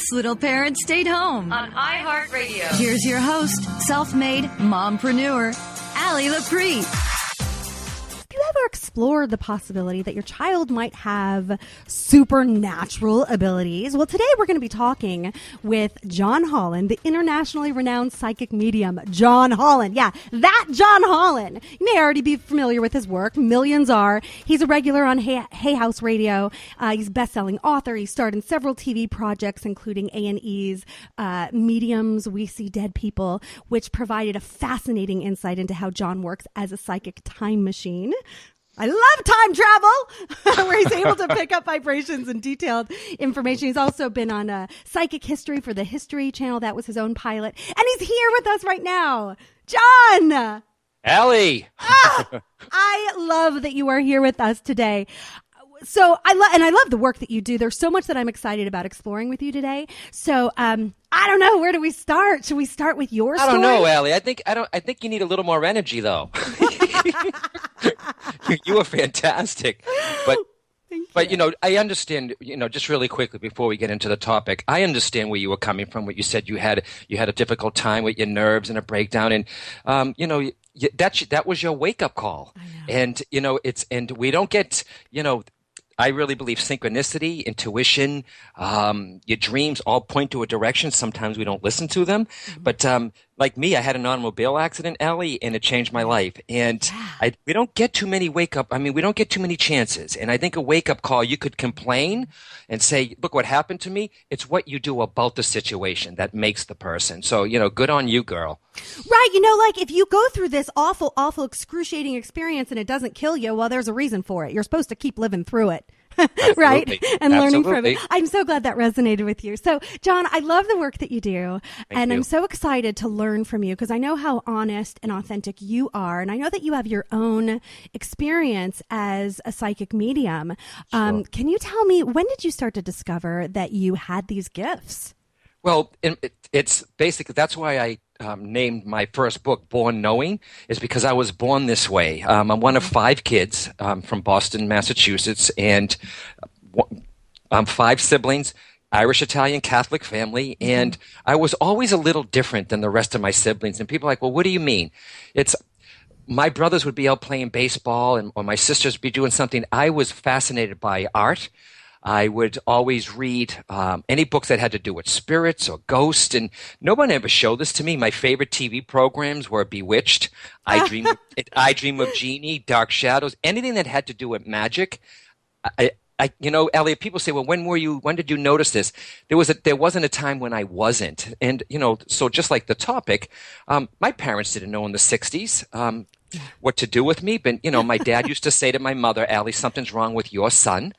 This little parent stayed home on iHeartRadio. Here's your host, self-made mompreneur, Ally Loprete. Have you ever explored the possibility that your child might have supernatural abilities? Well, today we're going to be talking with John Holland, the internationally renowned psychic medium, John Holland. Yeah, that John Holland. You may already be familiar with his work. Millions are. He's a regular on Hay House Radio. He's a best-selling author. He starred in several TV projects, including A&E's Mediums, We See Dead People, which provided a fascinating insight into how John works as a psychic time machine. I love time travel, where he's able to pick up vibrations and detailed information. He's also been on Psychic History for the History Channel. That was his own pilot. And he's here with us right now. John! Allie! I love that you are here with us today. So I love the work that you do. There's so much that I'm excited about exploring with you today. So I don't know, where do we start? Should we start with your story? I don't know, Allie. I think you need a little more energy, though. You were fantastic, but you know, I understand. You know, just really quickly before we get into the topic, I understand where you were coming from. What you said, you had a difficult time with your nerves and a breakdown, and you know, that was your wake up call. And you know, and we don't get, you know. I really believe synchronicity, intuition, your dreams all point to a direction. Sometimes we don't listen to them. Mm-hmm. But like me, I had an automobile accident, Allie, and it changed my life. And we don't get too many we don't get too many chances. And I think a wake-up call, you could complain and say, look what happened to me. It's what you do about the situation that makes the person. So, you know, good on you, girl. Right. You know, like if you go through this awful, awful, excruciating experience and it doesn't kill you, well, there's a reason for it. You're supposed to keep living through it. Right? And learning from it. I'm so glad that resonated with you. So, John, I love the work that you do. Thank you. I'm so excited to learn from you because I know how honest and authentic you are. And I know that you have your own experience as a psychic medium. Sure. Can you tell me, when did you start to discover that you had these gifts? Well, it's basically, that's why I named my first book Born Knowing, is because I was born this way. I'm one of 5 kids from Boston, Massachusetts, and I'm 5 siblings, Irish, Italian, Catholic family, and I was always a little different than the rest of my siblings. And people are like, well, what do you mean? It's my brothers would be out playing baseball or my sisters would be doing something. I was fascinated by art. I would always read any books that had to do with spirits or ghosts, and no one ever showed this to me. My favorite TV programs were Bewitched, I Dream of Jeannie, Dark Shadows, anything that had to do with magic. You know, Elliot, people say, well, when did you notice this? There wasn't a time when I wasn't. And, you know, so just like the topic, my parents didn't know in the 60s what to do with me. But, you know, my dad used to say to my mother, Allie, something's wrong with your son.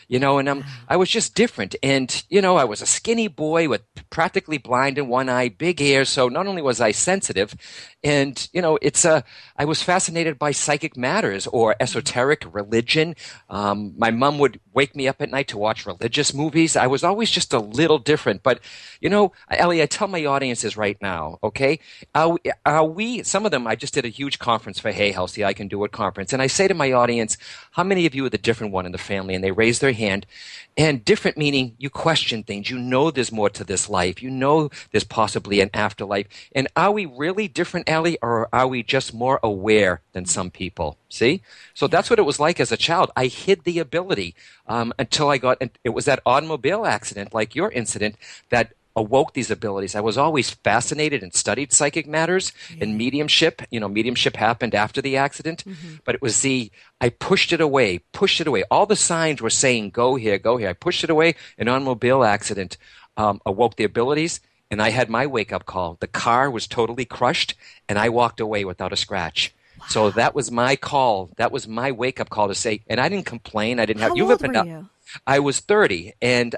You know, and I was just different. And, you know, I was a skinny boy with practically blind in one eye, big ears. So not only was I sensitive, and, you know, I was fascinated by psychic matters or esoteric religion. My mom would wake me up at night to watch religious movies. I was always just a little different. But, you know, Ellie, I tell my audiences right now, okay, some of them, I just did a huge conference for Hay House, the I Can Do It conference. And I say to my audience, how many of you are the different one in the family? And they raise their hand. And different meaning you question things. You know there's more to this life. You know there's possibly an afterlife. And are we really different, Allie, or are we just more aware than some people? See? So that's what it was like as a child. I hid the ability until it was that automobile accident, like your incident, that awoke these abilities. I was always fascinated and studied psychic matters and mediumship. You know, mediumship happened after the accident, but it was I pushed it away. All the signs were saying, go here, go here. I pushed it away. An automobile accident awoke the abilities, and I had my wake-up call. The car was totally crushed, and I walked away without a scratch. Wow. So that was my call. That was my wake-up call to say, and I didn't complain. I didn't have. How old were you? I was 30, and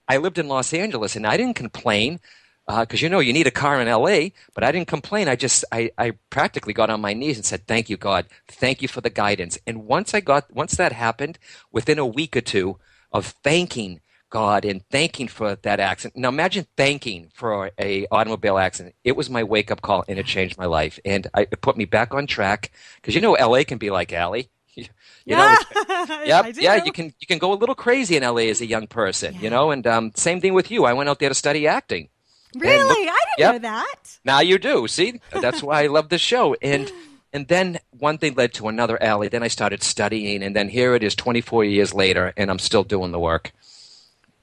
I lived in Los Angeles, and I didn't complain because, you know, you need a car in L.A., but I didn't complain. I practically got on my knees and said, thank you, God. Thank you for the guidance. And once that happened, within a week or two of thanking God and thanking for that accident. Now imagine thanking for a automobile accident. It was my wake-up call, and it changed my life. And it put me back on track because, you know, L.A. can be like, Allie, You know, I do. yeah, you can go a little crazy in LA as a young person, and same thing with you. I went out there to study acting. Really? I didn't know that. Now you do. See, that's why I love this show. And then one thing led to another, Ally. Then I started studying, and then here it is 24 years later, and I'm still doing the work.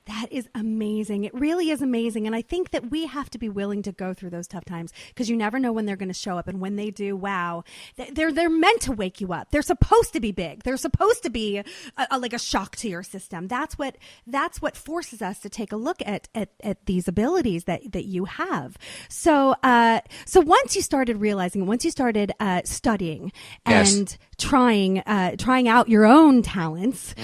That is amazing. It really is amazing. And I think that we have to be willing to go through those tough times because you never know when they're going to show up. And when they do, wow, they're meant to wake you up. They're supposed to be big. They're supposed to be like a shock to your system. That's what forces us to take a look at these abilities that you have. So once you started realizing, once you started studying and trying out your own talents,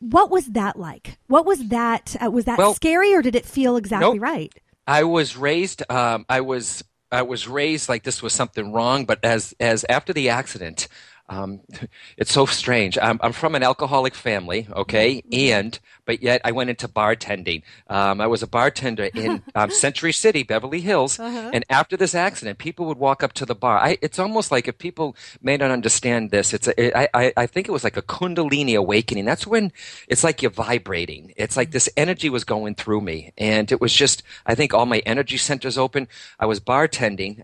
what was that like? What was that? Was that scary, or did it feel exactly right? I was raised. I was raised like this was something wrong. But as after the accident, it's so strange. I'm from an alcoholic family, okay, but yet I went into bartending. I was a bartender in Century City, Beverly Hills, and after this accident, people would walk up to the bar. It's almost like, if people may not understand this, I think it was like a Kundalini awakening. That's when it's like you're vibrating. It's like this energy was going through me, and it was just, I think all my energy centers open. I was bartending,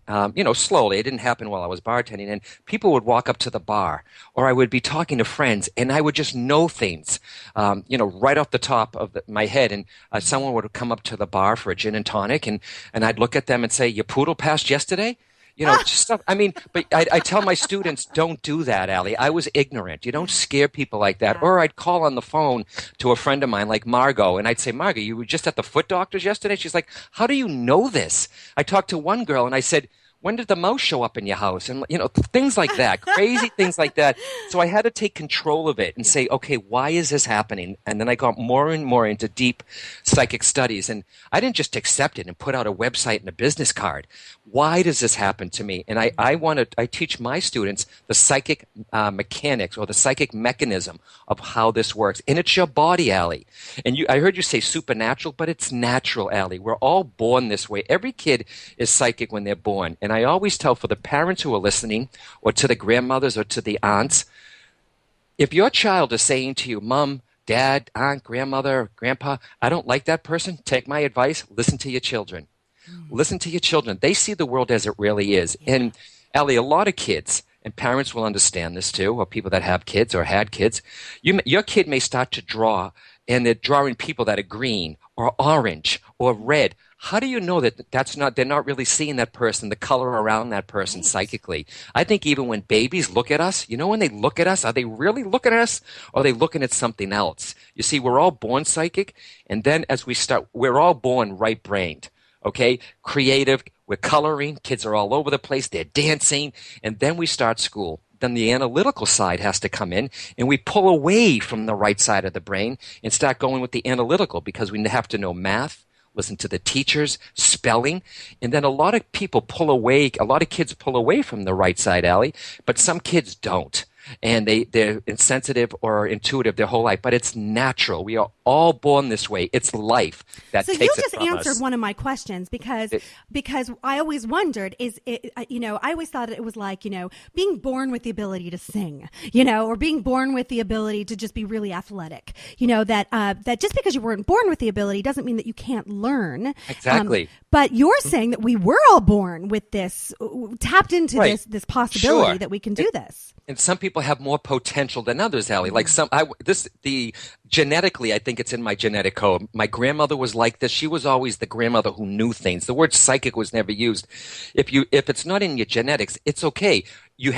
slowly. It didn't happen while I was bartending, and people would walk up to the bar, or I would be talking to friends, and I would just know things, right off the top of my head, and someone would come up to the bar for a gin and tonic, and I'd look at them and say, "Your poodle passed yesterday?" Just stuff. I mean, but I tell my students, don't do that, Ally. I was ignorant. You don't scare people like that. Or I'd call on the phone to a friend of mine, like Margot, and I'd say, "Margot, you were just at the foot doctor's yesterday?" She's like, "How do you know this?" I talked to one girl, and I said, "When did the mouse show up in your house?" And, things like that, crazy things like that. So I had to take control of it and say, okay, why is this happening? And then I got more and more into deep psychic studies. And I didn't just accept it and put out a website and a business card. Why does this happen to me? And I teach my students the psychic mechanics, or the psychic mechanism of how this works. And it's your body, Ally. And I heard you say supernatural, but it's natural, Ally. We're all born this way. Every kid is psychic when they're born. And I always tell, for the parents who are listening, or to the grandmothers or to the aunts, if your child is saying to you, "Mom, Dad, Aunt, Grandmother, Grandpa, I don't like that person," take my advice, listen to your children. Listen to your children. They see the world as it really is. And Ally, a lot of kids, and parents will understand this too, or people that have kids or had kids, your kid may start to draw, and they're drawing people that are green or orange or red. How do you know that they're not really seeing that person, the color around that person psychically? I think even when babies look at us, when they look at us, are they really looking at us, or are they looking at something else? You see, we're all born psychic, and then as we start, we're all born right-brained, okay? Creative, we're coloring, kids are all over the place, they're dancing, and then we start school. Then the analytical side has to come in, and we pull away from the right side of the brain and start going with the analytical, because we have to know math, listen to the teachers, spelling, and then a lot of kids pull away from the right side, Ally, but some kids don't. And they're insensitive or intuitive their whole life, but it's natural. We are all born this way. It's life that takes it from us. So you just answered one of my questions, because I always wondered, I always thought it was like, being born with the ability to sing, or being born with the ability to just be really athletic, that just because you weren't born with the ability doesn't mean that you can't learn. Exactly. But you're saying that we were all born with this, tapped into this possibility that we can do this. And some people have more potential than others, Ally. Like genetically, I think it's in my genetic code. My grandmother was like this. She was always the grandmother who knew things. The word psychic was never used. If it's not in your genetics, it's okay. You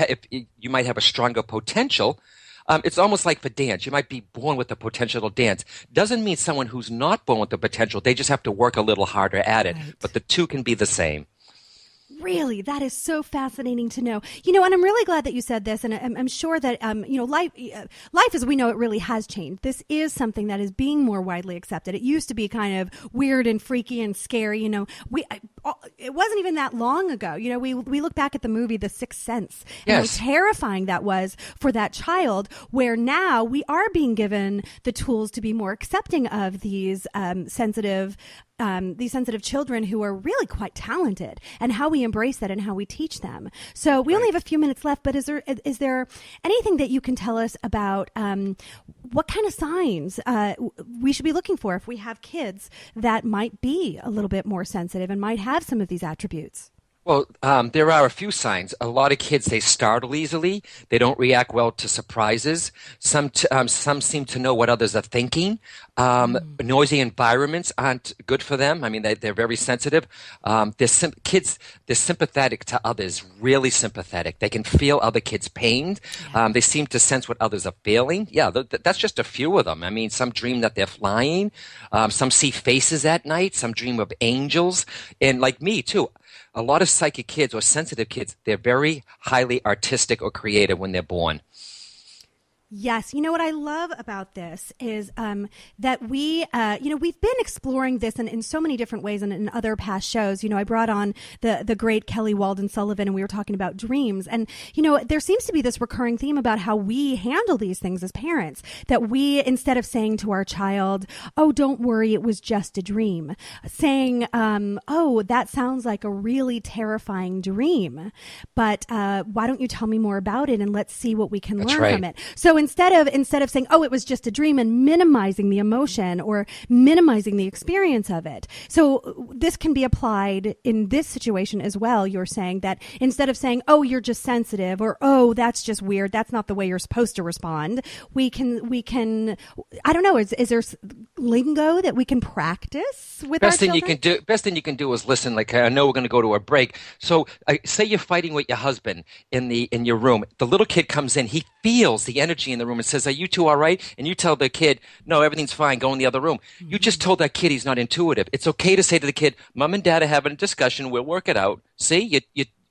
might have a stronger potential. It's almost like for dance. You might be born with the potential to dance. Doesn't mean someone who's not born with the potential, they just have to work a little harder at it. Right. But the two can be the same. Really, that is so fascinating to know. And I'm really glad that you said this, and I'm sure that life as we know it really has changed. This is something that is being more widely accepted. It used to be kind of weird and freaky and scary. it wasn't even that long ago. You know, we look back at the movie The Sixth Sense and Yes. how terrifying that was for that child, where now we are being given the tools to be more accepting of these sensitive children who are really quite talented, and how we embrace that and how we teach them. So we only have a few minutes left, but is there anything that you can tell us about what kind of signs we should be looking for if we have kids that might be a little bit more sensitive and might have some of these attributes? Well, there are a few signs. A lot of kids, they startle easily. They don't react well to surprises. Some seem to know what others are thinking. Noisy environments aren't good for them. I mean, they're very sensitive. Kids, they're sympathetic to others, really sympathetic. They can feel other kids' pain. They seem to sense what others are feeling. Yeah, that's just a few of them. I mean, some dream that they're flying. Some see faces at night. Some dream of angels. And like me, too. A lot of psychic kids or sensitive kids, they're very highly artistic or creative when they're born. Yes. You know what I love about this is that we've been exploring this in so many different ways and in other past shows. You know, I brought on the great Kelly Walden Sullivan, and we were talking about dreams. And, you know, there seems to be this recurring theme about how we handle these things as parents, that we, instead of saying to our child, oh, don't worry, it was just a dream, saying, oh, that sounds like a really terrifying dream, but why don't you tell me more about it and let's see what we can learn from it. So instead of saying, oh, it was just a dream, and minimizing the emotion or minimizing the experience of it. So this can be applied in this situation as well. You're saying that instead of saying, oh, you're just sensitive, or, oh, that's just weird, that's not the way you're supposed to respond, we can, I don't know, is there lingo that we can practice with our children? Best thing you can do is listen. Like, I know we're going to go to a break. So say you're fighting with your husband in your room. The little kid comes in. He feels the energy in the room and says, are you two all right? And you tell the kid, no, everything's fine, go in the other room. Mm-hmm. You just told that kid he's not intuitive. It's okay to say to the kid, Mom and Dad are having a discussion, we'll work it out. See,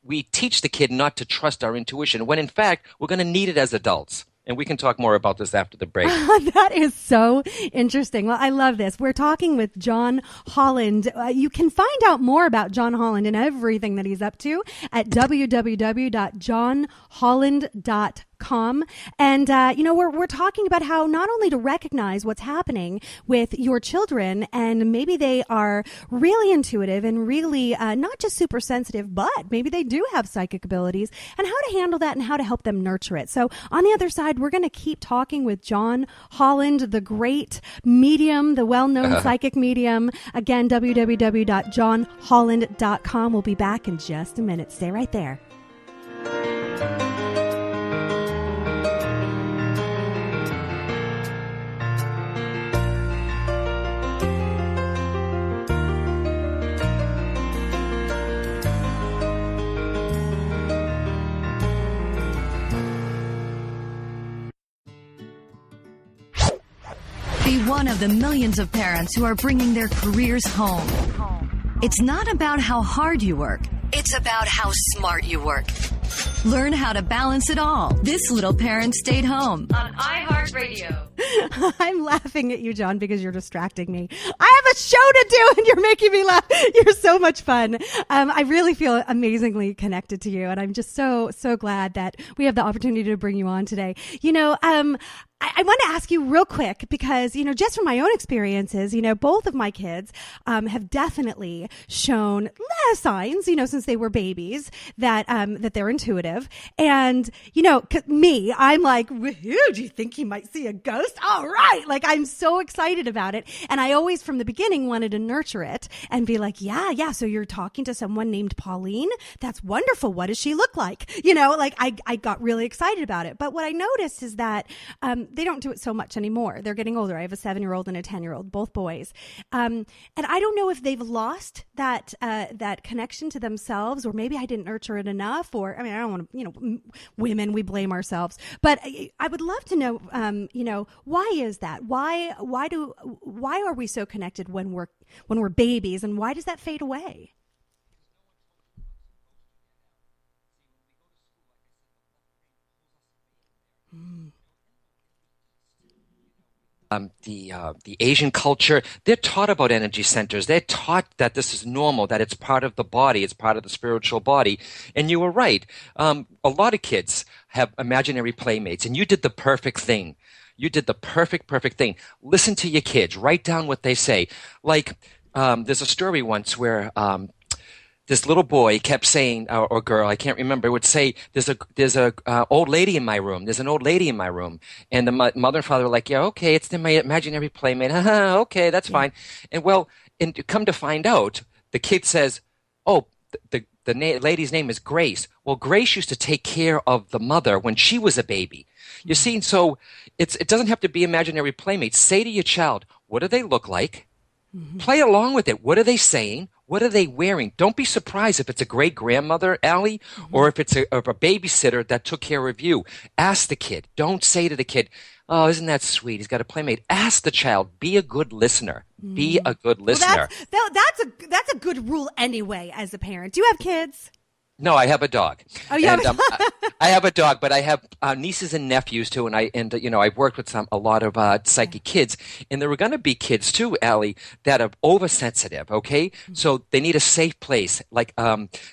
we teach the kid not to trust our intuition, when in fact we're going to need it as adults. And we can talk more about this after the break. That is so interesting. Well, I love this. We're talking with John Holland. You can find out more about John Holland and everything that he's up to at www.johnholland.com. And we're talking about how not only to recognize what's happening with your children, and maybe they are really intuitive and really not just super sensitive, but maybe they do have psychic abilities, and how to handle that and how to help them nurture it. So on the other side, we're going to keep talking with John Holland, the great medium, the well-known psychic medium. Again, www.johnholland.com. We'll be back in just a minute. Stay right there. Be one of the millions of parents who are bringing their careers home. It's not about how hard you work. It's about how smart you work. Learn how to balance it all. This little parent stayed home on iHeartRadio. I'm laughing at you, John, because you're distracting me. I have a show to do and you're making me laugh. You're so much fun. I really feel amazingly connected to you, and I'm just so glad that we have the opportunity to bring you on today. You know, I want to ask you real quick because, you know, just from my own experiences, you know, both of my kids have definitely shown signs, you know, since they were babies that they're intuitive. And, you know, me, I'm like, do you think he might see a ghost? All right. Like, I'm so excited about it. And I always, from the beginning, wanted to nurture it and be like, yeah. So you're talking to someone named Pauline? That's wonderful. What does she look like? You know, like I got really excited about it. But what I noticed is that they don't do it so much anymore. They're getting older. I have a 7-year-old and a 10-year-old, both boys. And I don't know if they've lost that connection to themselves, or maybe I didn't nurture it enough, or, I mean, I don't want to, you know, women, we blame ourselves, but I would love to know, you know, why is that? Why are we so connected when we're babies, and why does that fade away? the Asian culture, they're taught about energy centers. They're taught that this is normal, that it's part of the body, it's part of the spiritual body. And you were right. A lot of kids have imaginary playmates, and you did the perfect thing. You did the perfect thing. Listen to your kids. Write down what they say. Like, there's a story once where this little boy kept saying, or girl, I can't remember, would say, there's a old lady in my room. There's an old lady in my room. And the mother and father were like, yeah, okay, it's my imaginary playmate. Okay, that's fine. And come to find out, the kid says, oh, the lady's name is Grace. Well, Grace used to take care of the mother when she was a baby. You see, so it doesn't have to be imaginary playmates. Say to your child, what do they look like? Play along with it. What are they saying? What are they wearing? Don't be surprised if it's a great grandmother, Ally, or if it's a babysitter that took care of you. Ask the kid. Don't say to the kid, oh, isn't that sweet? He's got a playmate. Ask the child. Be a good listener. Be a good listener. Well, that's a good rule anyway as a parent. Do you have kids? No, I have a dog. Oh, you have a dog? I have a dog, but I have nieces and nephews too, and I've worked with a lot of psychic kids, and there are going to be kids too, Ally, that are oversensitive. Okay, so they need a safe place. Like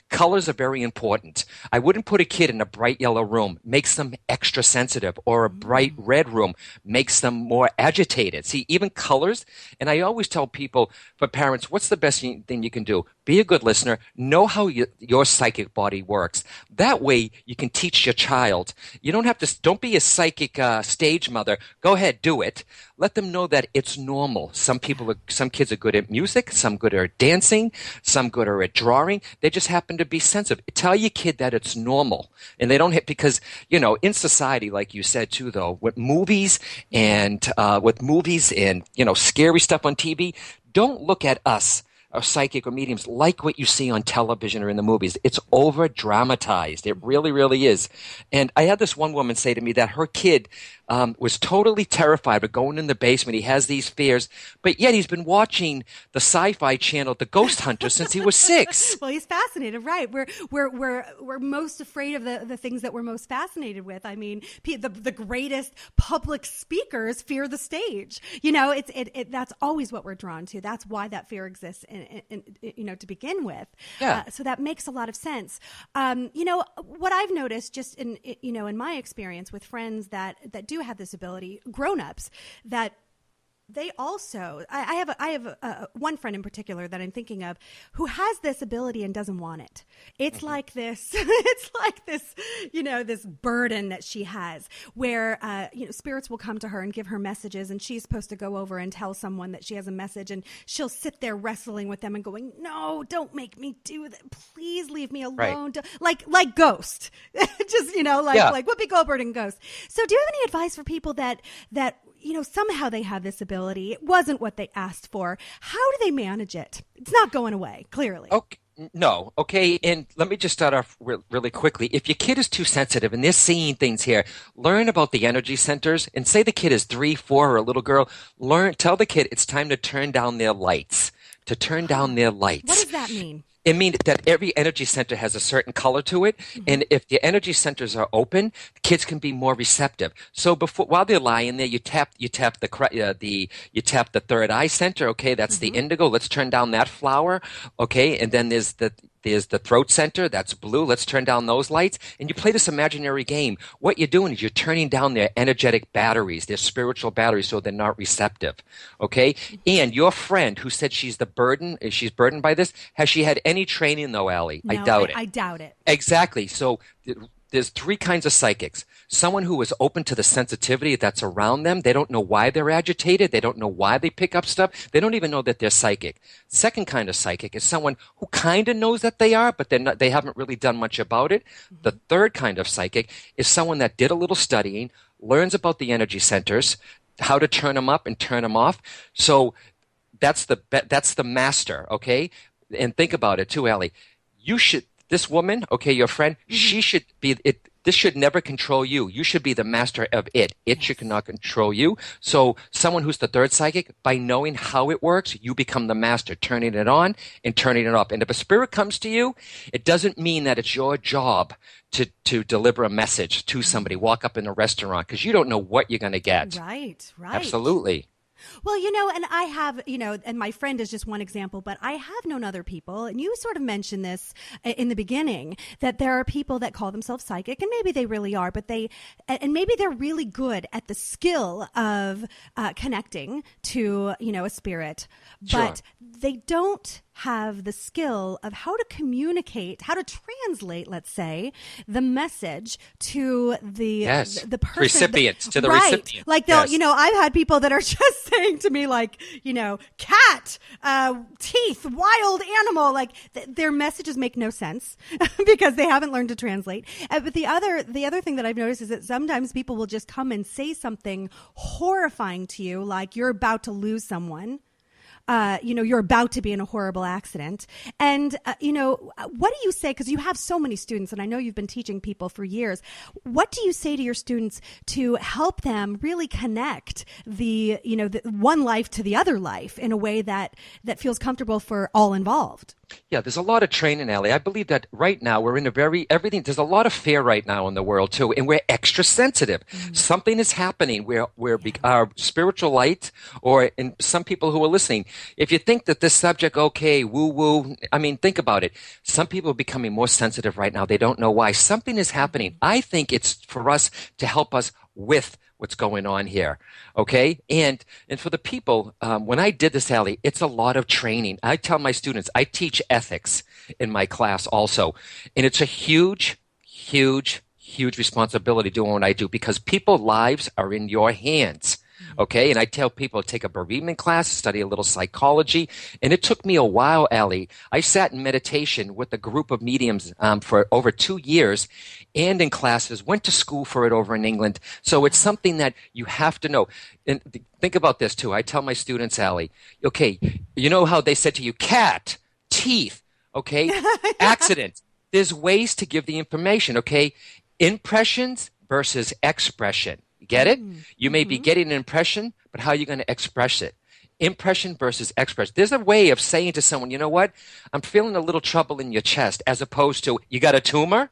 colors are very important. I wouldn't put a kid in a bright yellow room; makes them extra sensitive, or a bright red room makes them more agitated. See, even colors. And I always tell people, for parents, what's the best thing you can do? Be a good listener. Know how your psychic body works. That way, you can teach your child. You don't be a psychic stage mother. Go ahead, do it. Let them know that it's normal. Some kids are good at music, some good at dancing, some good at drawing. They just happen to be sensitive. Tell your kid that it's normal. And they don't because, in society, like you said too, though, with movies and scary stuff on TV, don't look at us or psychic or mediums like what you see on television or in the movies. It's over dramatized. It really, really is. And I had this one woman say to me that her kid was totally terrified of going in the basement. He has these fears, but yet he's been watching the Sci-Fi Channel, The Ghost Hunter, since he was 6. Well, he's fascinated, right? We're most afraid of the things that we're most fascinated with. I mean, the greatest public speakers fear the stage. That's always what we're drawn to. That's why that fear exists, to begin with. Yeah. So that makes a lot of sense. What I've noticed just in my experience with friends that do have this ability, grown-ups, that they also, I have one friend in particular that I'm thinking of who has this ability and doesn't want it. It's like this, this burden that she has where, spirits will come to her and give her messages, and she's supposed to go over and tell someone that she has a message, and she'll sit there wrestling with them and going, no, don't make me do that. Please leave me alone. Right. Like Ghost, just, like Whoopi Goldberg and Ghost. So do you have any advice for people that somehow they have this ability? It wasn't what they asked for. How do they manage it? It's not going away, clearly. Okay. No. Okay. And let me just start off really quickly. If your kid is too sensitive and they're seeing things here, learn about the energy centers, and say the kid is 3, 4, or a little girl, tell the kid it's time to turn down their lights. What does that mean? It means that every energy center has a certain color to it, and if the energy centers are open, kids can be more receptive. So while they're lying there, you tap the third eye center. Okay, that's the indigo. Let's turn down that flower. Okay, and then there's the throat center. That's blue. Let's turn down those lights. And you play this imaginary game. What you're doing is you're turning down their energetic batteries, their spiritual batteries, so they're not receptive. Okay? And your friend who said she's burdened by this, has she had any training though, Ally? No, I doubt it. I doubt it. Exactly. So there's 3 kinds of psychics. Someone who is open to the sensitivity that's around them. They don't know why they're agitated. They don't know why they pick up stuff. They don't even know that they're psychic. Second kind of psychic is someone who kind of knows that they are, but they haven't really done much about it. The third kind of psychic is someone that did a little studying, learns about the energy centers, how to turn them up and turn them off. So that's the master, okay? And think about it too, Ally. This woman, okay, your friend, she should be it. This should never control you. You should be the master of it. It should not control you. So someone who's the third psychic, by knowing how it works, you become the master, turning it on and turning it off. And if a spirit comes to you, it doesn't mean that it's your job to deliver a message to somebody, walk up in a restaurant, because you don't know what you're going to get. Right. Absolutely. Well, and I have, and my friend is just one example, but I have known other people, and you sort of mentioned this in the beginning, that there are people that call themselves psychic, and maybe they really are, but maybe they're really good at the skill of connecting to, a spirit, but they don't have the skill of how to communicate, how to translate, let's say, the message to the person, recipients, to the recipient. Like they'll, I've had people that are just saying to me, like, cat, teeth, wild animal, like their messages make no sense because they haven't learned to translate. But the other thing that I've noticed is that sometimes people will just come and say something horrifying to you, like you're about to lose someone. You're about to be in a horrible accident. And, what do you say? Because you have so many students, and I know you've been teaching people for years. What do you say to your students to help them really connect the one life to the other life in a way that feels comfortable for all involved? Yeah, there's a lot of training, Ally. I believe that right now we're in there's a lot of fear right now in the world too, and we're extra sensitive. Mm-hmm. Something is happening where our spiritual light, or in some people who are listening, if you think that this subject, okay, woo-woo, think about it. Some people are becoming more sensitive right now. They don't know why. Something is happening. I think it's for us to help us with what's going on here, okay? And for the people, when I did this, Ally, it's a lot of training. I tell my students, I teach ethics in my class also, and it's a huge, huge, huge responsibility doing what I do because people's lives are in your hands. Okay, and I tell people to take a bereavement class, study a little psychology, and it took me a while, Ally. I sat in meditation with a group of mediums for over 2 years, and in classes, went to school for it over in England. So it's something that you have to know. And think about this too. I tell my students, Ally, okay, you know how they said to you, cat, teeth, okay, accident. There's ways to give the information, okay? Impressions versus expression. Get it? You may be getting an impression, but how are you going to express it? Impression versus expression. There's a way of saying to someone, you know what? I'm feeling a little trouble in your chest, as opposed to, you got a tumor?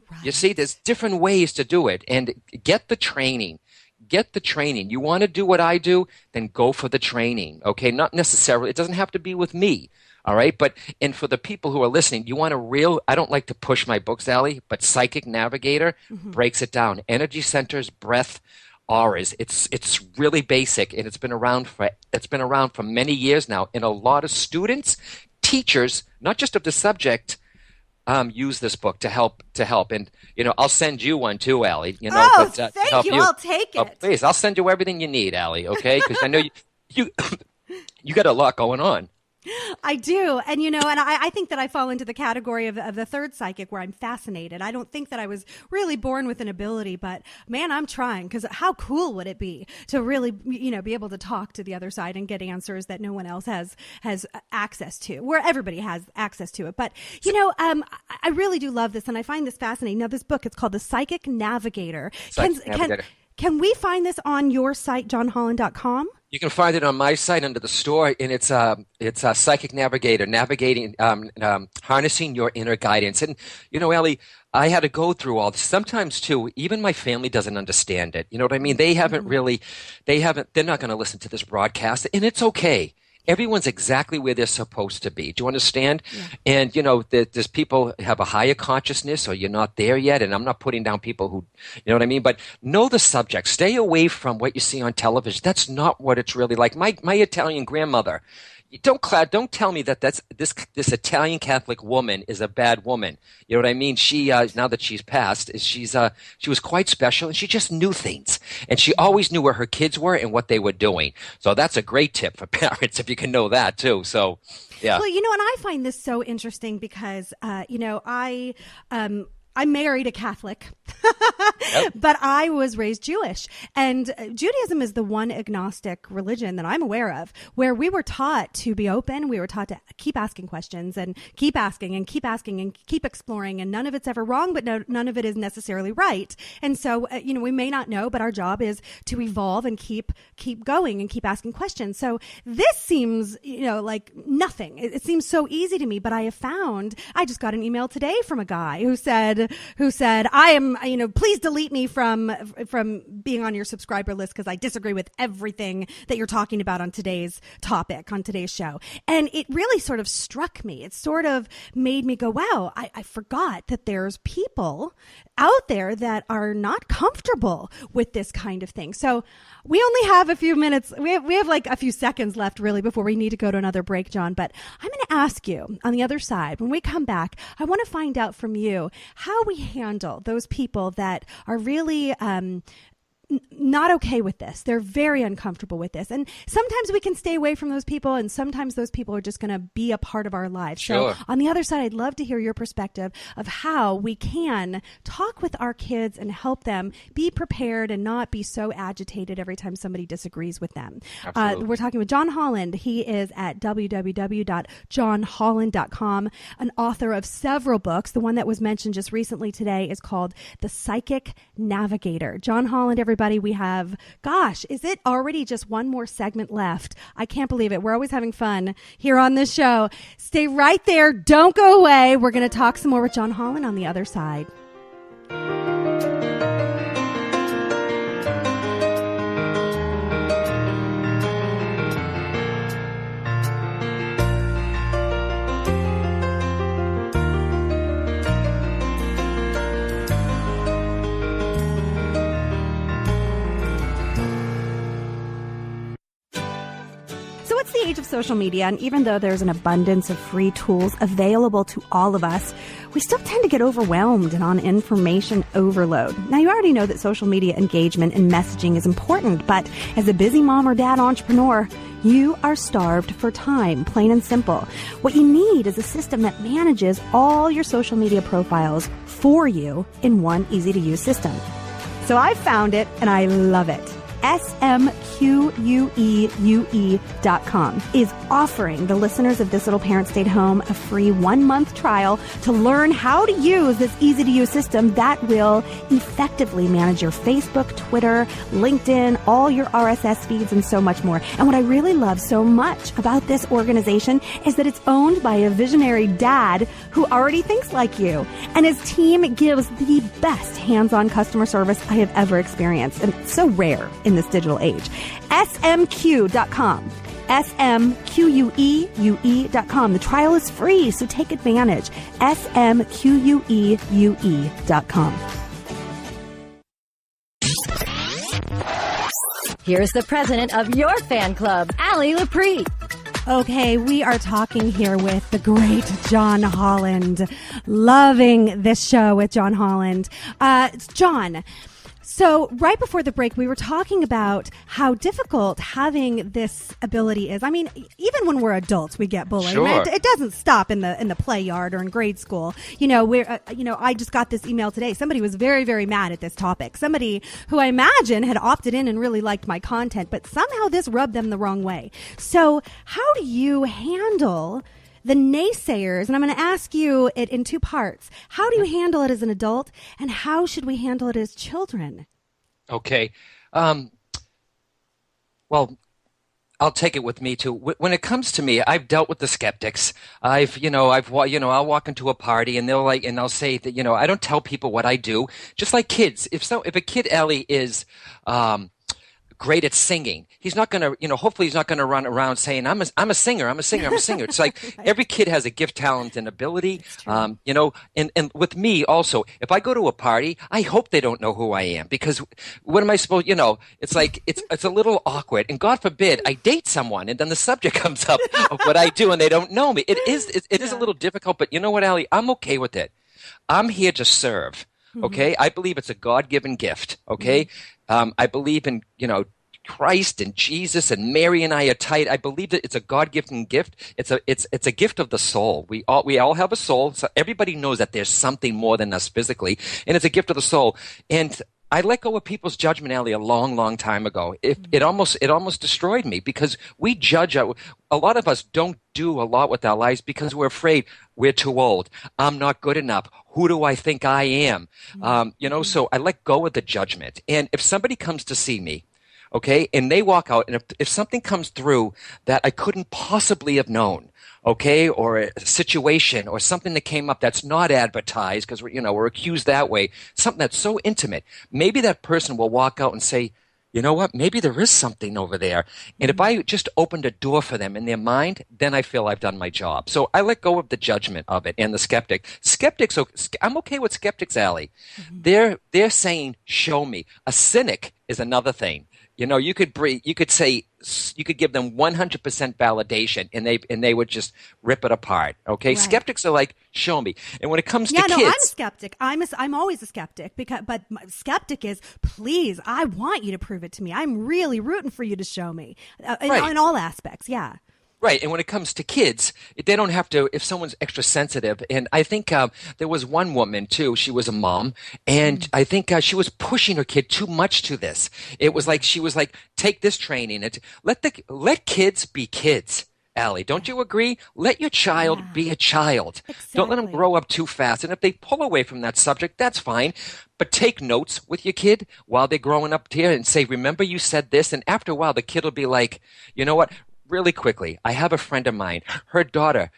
Right. You see, there's different ways to do it. And get the training. Get the training. You want to do what I do? Then go for the training. Okay? Not necessarily. It doesn't have to be with me. All right. And for the people who are listening, you want I don't like to push my books, Ally, but Psychic Navigator breaks it down. Energy centers, breath, auras. It's really basic, and it's been around for many years now. And a lot of students, teachers, not just of the subject, use this book to help. And, I'll send you one too, Ally. Thank you. I'll take it. Oh, please, I'll send you everything you need, Ally, okay? Because I know you got a lot going on. I do. And, I think that I fall into the category of the third psychic where I'm fascinated. I don't think that I was really born with an ability, but man, I'm trying, because how cool would it be to really, be able to talk to the other side and get answers that no one else has access to, where everybody has access to it. But, I really do love this, and I find this fascinating. Now, this book, it's called The Psychic Navigator. Can we find this on your site, johnholland.com? You can find it on my site under the store, and it's a Psychic Navigator, navigating, harnessing your inner guidance. And, Ally, I had to go through all this. Sometimes, too, even my family doesn't understand it. You know what I mean? They haven't they're not going to listen to this broadcast, and it's okay. Everyone's exactly where they're supposed to be. Do you understand? Yeah. And, there's people have a higher consciousness, or you're not there yet. And I'm not putting down people who, you know what I mean? But know the subject. Stay away from what you see on television. That's not what it's really like. My Italian grandmother, don't tell me that this Italian Catholic woman is a bad woman. You know what I mean? She now that she's passed, she was quite special, and she just knew things, and she always knew where her kids were and what they were doing. So that's a great tip for parents if you can know that too. So yeah. Well, and I find this so interesting because I married a Catholic, yep. But I was raised Jewish. And Judaism is the one agnostic religion that I'm aware of where we were taught to be open. We were taught to keep asking questions and keep asking and keep asking and keep exploring. And none of it's ever wrong, but none of it is necessarily right. And so, we may not know, but our job is to evolve and keep going and keep asking questions. So this seems, like nothing. It seems so easy to me, but I just got an email today from a guy who said, dad who said, I am, please delete me from being on your subscriber list because I disagree with everything that you're talking about on today's topic, on today's show. And it really sort of struck me. It sort of made me go, wow, I forgot that there's people out there that are not comfortable with this kind of thing. So we only have a few minutes. We have like a few seconds left really before we need to go to another break, John. But I'm going to ask you on the other side, when we come back, I want to find out from you how we handle those people that are really not okay with this. They're very uncomfortable with this. And sometimes we can stay away from those people, and sometimes those people are just going to be a part of our lives. Sure. So on the other side, I'd love to hear your perspective of how we can talk with our kids and help them be prepared and not be so agitated every time somebody disagrees with them. We're talking with John Holland. He is at www.johnholland.com, an author of several books. The one that was mentioned just recently today is called The Psychic Navigator. John Holland, everybody. We have, is it already just one more segment left? I can't believe it. We're always having fun here on this show. Stay right there. Don't go away. We're going to talk some more with John Holland on the other side. It's the age of social media, and even though there's an abundance of free tools available to all of us, we still tend to get overwhelmed and on information overload. Now, you already know that social media engagement and messaging is important, but as a busy mom or dad entrepreneur, you are starved for time, plain and simple. What you need is a system that manages all your social media profiles for you in one easy-to-use system. So I found it, and I love it. SMQUEUE.com is offering the listeners of This Little Parent Stayed Home a free 1-month trial to learn how to use this easy-to-use system that will effectively manage your Facebook, Twitter, LinkedIn, all your RSS feeds, and so much more. And what I really love so much about this organization is that it's owned by a visionary dad who already thinks like you. And his team gives the best hands-on customer service I have ever experienced. And it's so rare in this digital age. SMQ.com. SMQUEUE.com. The trial is free, so take advantage. SMQUEUE.com. Here's the president of your fan club, Ally Loprete. Okay, we are talking here with the great John Holland. Loving this show with John Holland. John, so right before the break, we were talking about how difficult having this ability is. I mean, even when we're adults, we get bullied. Sure. It doesn't stop in the play yard or in grade school. I just got this email today. Somebody was very, very mad at this topic. Somebody who I imagine had opted in and really liked my content, but somehow this rubbed them the wrong way. So how do you handle the naysayers? And I'm going to ask you it in two parts. How do you handle it as an adult, and how should we handle it as children? Okay. Well, I'll take it with me too. When it comes to me, I've dealt with the skeptics. I'll walk into a party and they'll say that, I don't tell people what I do. Just like kids. If a kid, Ellie, is great at singing, he's not going to, hopefully he's not going to run around saying, I'm a singer. It's like every kid has a gift, talent, and ability. And with me also, if I go to a party, I hope they don't know who I am, because what am I supposed, it's like, it's a little awkward, and God forbid I date someone and then the subject comes up of what I do and they don't know me. It is a little difficult, but you know what, Allie? I'm okay with it. I'm here to serve. Okay. I believe it's a God-given gift. Okay. I believe in, Christ and Jesus and Mary and I are tight. I believe that it's a God-given gift. It's a gift of the soul. We all have a soul. So everybody knows that there's something more than us physically, and it's a gift of the soul. And I let go of people's judgment, Ellie, a long, long time ago. It almost destroyed me, because we judge. A lot of us don't do a lot with our lives because we're afraid we're too old. I'm not good enough. Who do I think I am? So I let go of the judgment. And if somebody comes to see me, okay, and they walk out, and if something comes through that I couldn't possibly have known, okay, or a situation or something that came up that's not advertised because we're accused that way, something that's so intimate, maybe that person will walk out and say, you know what, maybe there is something over there. And if I just opened a door for them in their mind, then I feel I've done my job. So I let go of the judgment of it and the skeptic. Skeptics, I'm okay with skeptics, Ally. They're saying, show me. A cynic is another thing. You could give them 100% validation, and they would just rip it apart. Okay, right. Skeptics are like, show me. And when it comes to kids, I'm a skeptic. I'm always a skeptic but my skeptic is, please, I want you to prove it to me. I'm really rooting for you to show me in all aspects. Yeah. Right, and when it comes to kids, they don't have to, if someone's extra sensitive, and I think there was one woman, too, she was a mom, and I think she was pushing her kid too much to this. It was like, she was like, take this training, and let kids be kids. Ally, don't you agree? Let your child be a child. Exactly. Don't let them grow up too fast, and if they pull away from that subject, that's fine. But take notes with your kid while they're growing up here and say, remember you said this, and after a while, the kid will be like, you know what? Really quickly, I have a friend of mine, her daughter,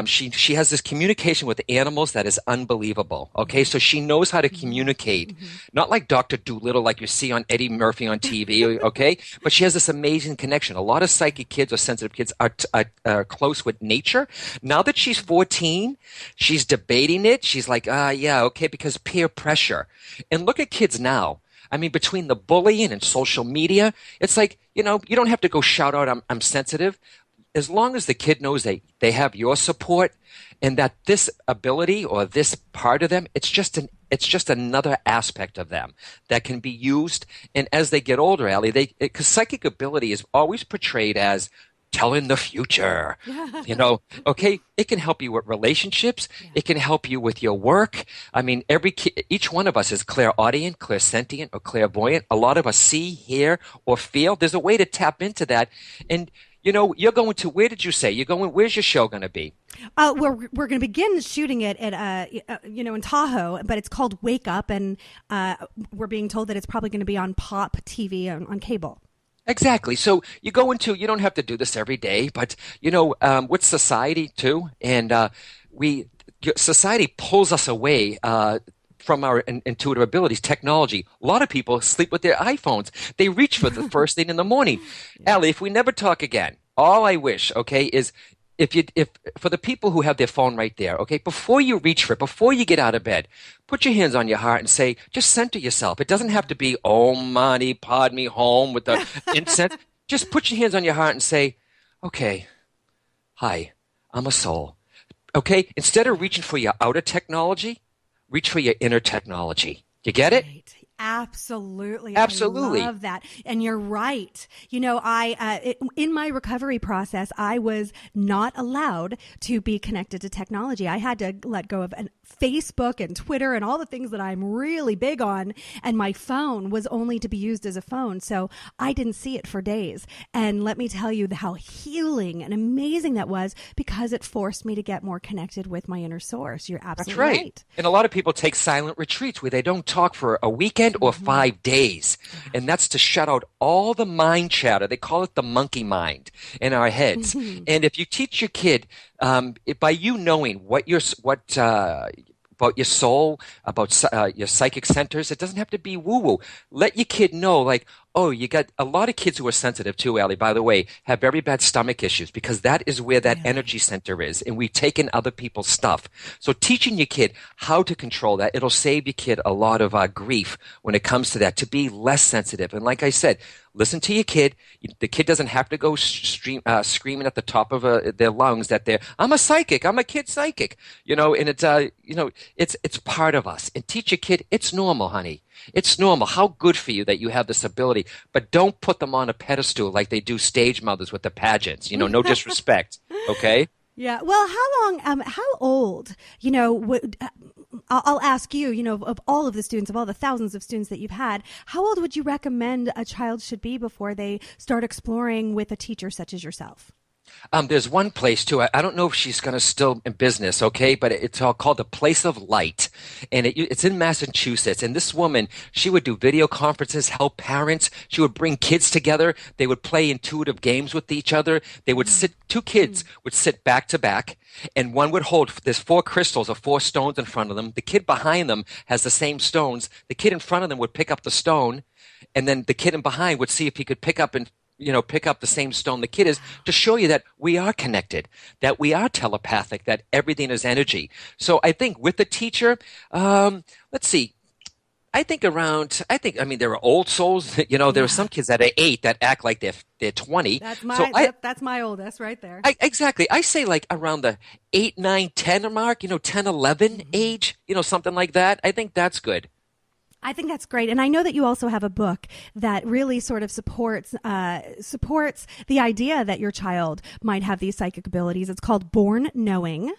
she has this communication with animals that is unbelievable. Okay, so she knows how to communicate, not like Dr. Doolittle like you see on Eddie Murphy on TV, okay? But she has this amazing connection. A lot of psychic kids or sensitive kids are close with nature. Now that she's 14, she's debating it. She's like, yeah, okay, because peer pressure. And look at kids now. I mean, between the bullying and social media, it's like, you don't have to go shout out, I'm sensitive. As long as the kid knows they have your support and that this ability or this part of them, it's just another aspect of them that can be used. And as they get older, Ally, because psychic ability is always portrayed as telling the future, okay? It can help you with relationships. Yeah. It can help you with your work. I mean, each one of us is clairaudient, clairsentient, or clairvoyant. A lot of us see, hear, or feel. There's a way to tap into that. And, you're going to, where did you say? Where's your show going to be? We're going to begin shooting it at, in Tahoe, but it's called Wake Up. And we're being told that it's probably going to be on Pop TV on cable. Exactly. So you don't have to do this every day, but, with society too, and society pulls us away from our intuitive abilities, technology. A lot of people sleep with their iPhones. They reach for the first thing in the morning. Ally, if we never talk again, all I wish, okay, is if for the people who have their phone right there, okay, before you reach for it, before you get out of bed, put your hands on your heart and say, just center yourself. It doesn't have to be, Om Mani Padme Hum with the incense. Just put your hands on your heart and say, okay, hi, I'm a soul. Okay, instead of reaching for your outer technology, reach for your inner technology. You get it? Right. Absolutely. Absolutely. I love that. And you're right. In my recovery process, I was not allowed to be connected to technology. I had to let go of Facebook and Twitter and all the things that I'm really big on. And my phone was only to be used as a phone. So I didn't see it for days. And let me tell you how healing and amazing that was, because it forced me to get more connected with my inner source. You're absolutely right. And a lot of people take silent retreats where they don't talk for a weekend or 5 days. And that's to shut out all the mind chatter. They call it the monkey mind in our heads. And if you teach your kid, by you knowing about your soul, about your psychic centers, it doesn't have to be woo-woo. Let your kid know, like, oh, you got a lot of kids who are sensitive too, Ally, by the way, have very bad stomach issues because that is where that energy center is. And we've taken other people's stuff. So teaching your kid how to control that, it'll save your kid a lot of grief when it comes to that, to be less sensitive. And like I said, listen to your kid. The kid doesn't have to go screaming at the top of their lungs that I'm a psychic. I'm a kid psychic. And it's part of us. And teach your kid, it's normal, honey. It's normal. How good for you that you have this ability, but don't put them on a pedestal like they do stage mothers with the pageants. No disrespect. Okay. Yeah. Well, how old, I'll ask you, of all of the students, of all the thousands of students that you've had, how old would you recommend a child should be before they start exploring with a teacher such as yourself? There's one place too. I don't know if she's going to still in business, okay, but it's all called the Place of Light, and it's in Massachusetts. And this woman, she would do video conferences, help parents. She would bring kids together. They would play intuitive games with each other. They would sit. Two kids would sit back to back, and one would hold. There's 4 crystals or 4 stones in front of them. The kid behind them has the same stones. The kid in front of them would pick up the stone, and then the kid in behind would see if he could pick up the same stone the kid is, to show you that we are connected, that we are telepathic, that everything is energy. So I think with the teacher, let's see. I mean, there are old souls. There are some kids that are 8 that act like they're 20. That's my oldest right there. Exactly. I say like around the 8, 9, 10 mark, 10, 11 age, something like that. I think that's good. I think that's great. And I know that you also have a book that really sort of supports the idea that your child might have these psychic abilities. It's called Born Knowing.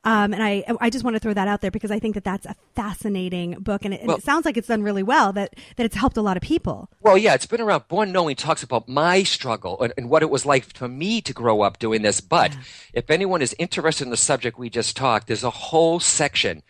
And I just want to throw that out there because I think that that's a fascinating book. And it sounds like it's done really well, that it's helped a lot of people. Well, yeah, it's been around. Born Knowing talks about my struggle and what it was like for me to grow up doing this. But if anyone is interested in the subject we just talked, there's a whole section.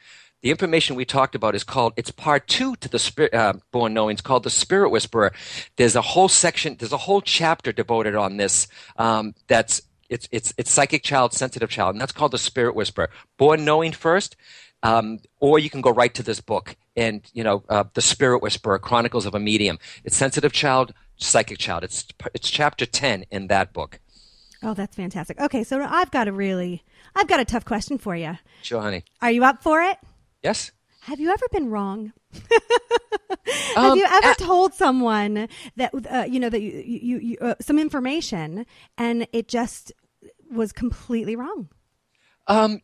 The information we talked about it's part 2 to the Spirit, Born Knowing. It's called The Spirit Whisperer. There's a whole section, there's a whole chapter devoted on this. It's psychic child, sensitive child, and that's called The Spirit Whisperer. Born Knowing first, or you can go right to this book and, The Spirit Whisperer, Chronicles of a Medium. It's sensitive child, psychic child. It's chapter 10 in that book. Oh, that's fantastic. Okay, so I've got a tough question for you. Sure, honey. Are you up for it? Yes. Have you ever been wrong? Have you ever told someone that that you some information and it just was completely wrong?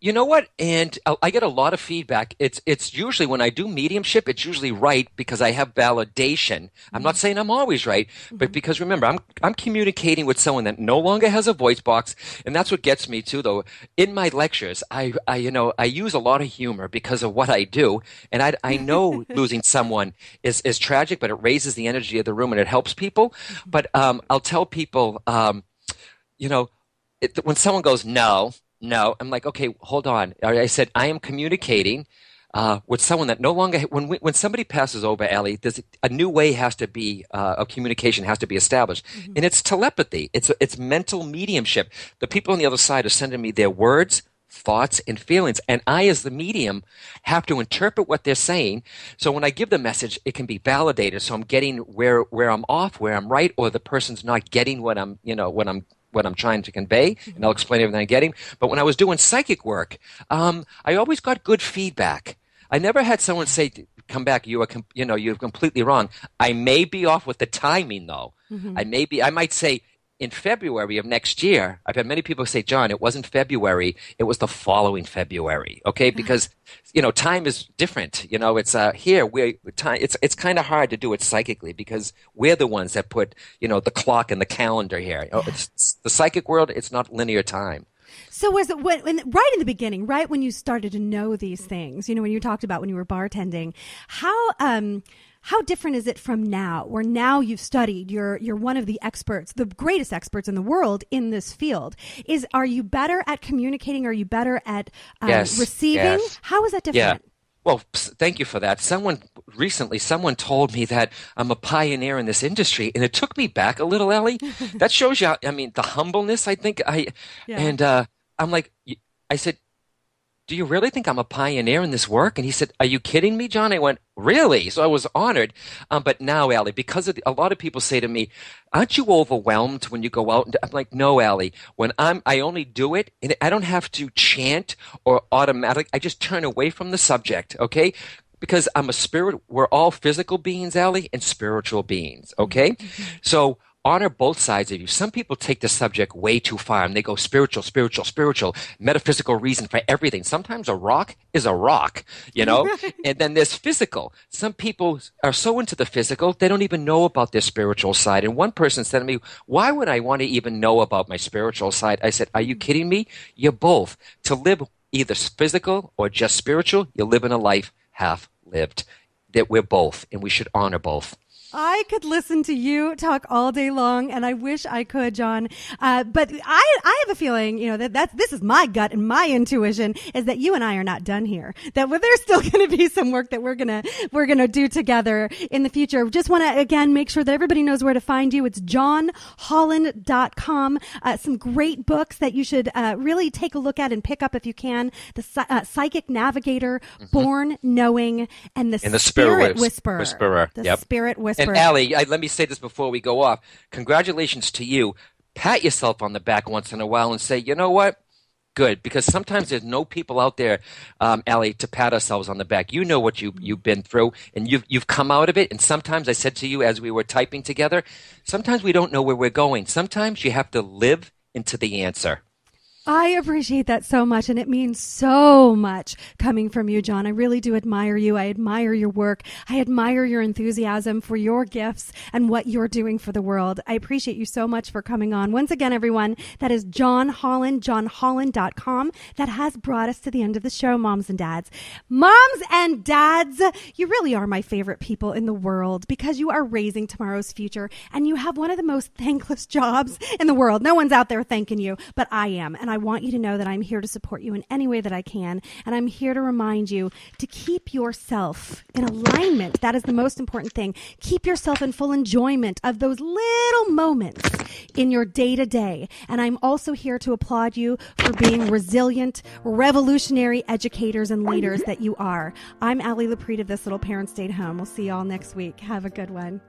You know what? And I get a lot of feedback. It's usually when I do mediumship, it's usually right because I have validation. I'm not saying I'm always right, but because remember, I'm communicating with someone that no longer has a voice box, and that's what gets me too. Though in my lectures, I use a lot of humor because of what I do, and I know losing someone is tragic, but it raises the energy of the room and it helps people. But I'll tell people, when someone goes no, I'm like, okay, hold on. I said, I am communicating with someone that no longer, when somebody passes over, Ally, there's a new way has to be, of communication has to be established. And it's telepathy. It's mental mediumship. The people on the other side are sending me their words, thoughts, and feelings. And I, as the medium, have to interpret what they're saying. So when I give the message, it can be validated. So I'm getting where I'm off, where I'm right, or the person's not getting what I'm trying to convey, and I'll explain everything I'm getting. But when I was doing psychic work, I always got good feedback. I never had someone say, "Come back, you're completely wrong." I may be off with the timing, though. I might say in February of next year. I've had many people say, "John, it wasn't February; it was the following February." Okay, because time is different. It's here. It's kind of hard to do it psychically because we're the ones that put the clock and the calendar here. It's the psychic world. It's not linear time. So was it right in the beginning, right when you started to know these things? When you talked about when you were bartending, how different is it from now, where now you've studied, you're one of the experts, the greatest experts in the world in this field? Are you better at communicating? Are you better at receiving? Yes. How is that different? Yeah. Well, thank you for that. Someone told me that I'm a pioneer in this industry, and it took me back a little, Ally. That shows you, the humbleness, I think. And I'm like, I said, "Do you really think I'm a pioneer in this work?" And he said, "Are you kidding me, John?" I went, "Really?" So I was honored. But now, Ally, because a lot of people say to me, "Aren't you overwhelmed when you go out?" I'm like, "No, Ally. When I only do it, and I don't have to chant or automatic. I just turn away from the subject, okay? Because I'm a spirit. We're all physical beings, Ally, and spiritual beings, okay? So honor both sides of you. Some people take the subject way too far and they go spiritual, metaphysical reason for everything. Sometimes a rock is a rock, and then there's physical. Some people are so into the physical, they don't even know about their spiritual side. And one person said to me, "Why would I want to even know about my spiritual side?" I said, "Are you kidding me? You're both. To live either physical or just spiritual, you're living a life half lived. That we're both, and we should honor both." I could listen to you talk all day long, and I wish I could, John. But I have a feeling, this is my gut and my intuition is that you and I are not done here. That there's still going to be some work that we're gonna do together in the future. Just want to again make sure that everybody knows where to find you. It's johnholland.com. Some great books that you should really take a look at and pick up if you can. The Psychic Navigator, Born Knowing, and the Spirit Whisperer. The Spirit Whisperer. And Ally, let me say this before we go off. Congratulations to you. Pat yourself on the back once in a while and say, you know what? Good. Because sometimes there's no people out there, Ally, to pat ourselves on the back. You know what you've been through, and you've come out of it. And sometimes I said to you as we were typing together, sometimes we don't know where we're going. Sometimes you have to live into the answer. I appreciate that so much, and it means so much coming from you, John. I really do admire you. I admire your work. I admire your enthusiasm for your gifts and what you're doing for the world. I appreciate you so much for coming on. Once again, everyone, that is John Holland, johnholland.com. That has brought us to the end of the show, moms and dads. Moms and dads, you really are my favorite people in the world because you are raising tomorrow's future, and you have one of the most thankless jobs in the world. No one's out there thanking you, but I am, and I want you to know that I'm here to support you in any way that I can. And I'm here to remind you to keep yourself in alignment. That is the most important thing. Keep yourself in full enjoyment of those little moments in your day-to-day. And I'm also here to applaud you for being resilient, revolutionary educators and leaders that you are. I'm Ally Loprete of This Little Parent Stayed Home. We'll see you all next week. Have a good one.